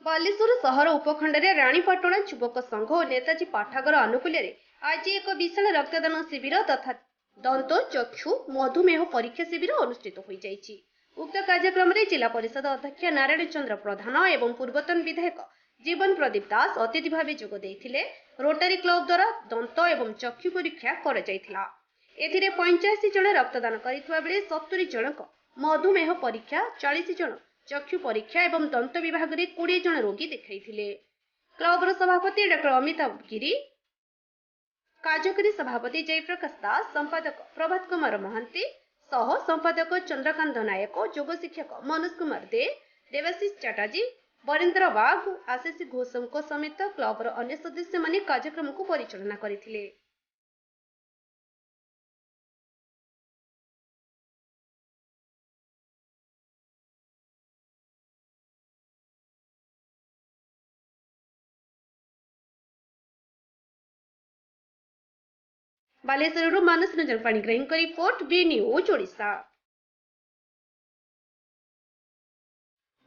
ବାଲେଶ୍ୱର ସହର ଉପଖଣ୍ଡରେ ରାଣୀପାଟଣା ଯୁବକ ସଂଘ ଓ ନେତାଜୀ ପାଠାଗାର ଆନୁକୂଲ୍ୟରେ ଆଜି ଏକ ବିଶାଳ ରକ୍ତଦାନ ଶିବିର ତଥା ଦନ୍ତ ଚକ୍ଷୁ ମଧୁମେହ ପରୀକ୍ଷା ଶିବିର ଅନୁଷ୍ଠିତ ହୋଇଯାଇଛି। ଉକ୍ତ କାର୍ଯ୍ୟକ୍ରମରେ ଜିଲ୍ଲା ପରିଷଦ ଅଧ୍ୟକ୍ଷ ନାରାୟଣ ଚନ୍ଦ୍ର ପ୍ରଧାନ ଏବଂ ପୂର୍ବତନ ବିଧାୟକ ଜୀବନ ପ୍ରଦୀପ ଦାସ ଅତିଥି ଭାବେ ଯୋଗ ଦେଇଥିଲେ। ରୋଟାରୀ କ୍ଲବ ଦ୍ୱାରା ଦନ୍ତ ଏବଂ ଚକ୍ଷୁ ପରୀକ୍ଷା କରାଯାଇଥିଲା। ଏଥିରେ 85 ଜଣ ରକ୍ତଦାନ କରିଥିବା ବେଳେ 70 ଜଣଙ୍କ ମଧୁମେହ ପରୀକ୍ଷା, 40 ଜଣ ଚକ୍ଷୁ ପରୀକ୍ଷା ଏବଂ ଦନ୍ତ ବିଭାଗରେ 20 ଜଣ ରୋଗୀ ଦେଖାଇଥିଲେ। କ୍ଲବର ସଭାପତି ଡକ୍ଟର ଅମିତାଭ ଗିରି, କାର୍ଯ୍ୟକାରୀ ସଭାପତି ଜୟପ୍ରକାଶ ଦାସ, ସମ୍ପାଦକ ପ୍ରଭାତ କୁମାର ମହାନ୍ତି, ସହ ସମ୍ପାଦକ ଚନ୍ଦ୍ରକାନ୍ତ ନାୟକ, ଯୋଗ ଶିକ୍ଷକ ମନୋଜ କୁମାର ଦେ, ଦେବାଶିଷ ଚାଟାର୍ଜୀ, ବରେନ୍ଦ୍ର ବାଗ, ଆଶିଷ ଘୋଷଙ୍କ ସମେତ କ୍ଲବର ଅନ୍ୟ ସଦସ୍ୟମାନେ କାର୍ଯ୍ୟକ୍ରମକୁ ପରିଚାଳନା କରିଥିଲେ। ବାଲେଶ୍ୱରରୁ ମାନସ ରଞ୍ଜନ ପାଣିଗ୍ରାହୀଙ୍କ ରିପୋର୍ଟ, ବି ନ୍ୟୁଜ୍ ଓଡ଼ିଶା।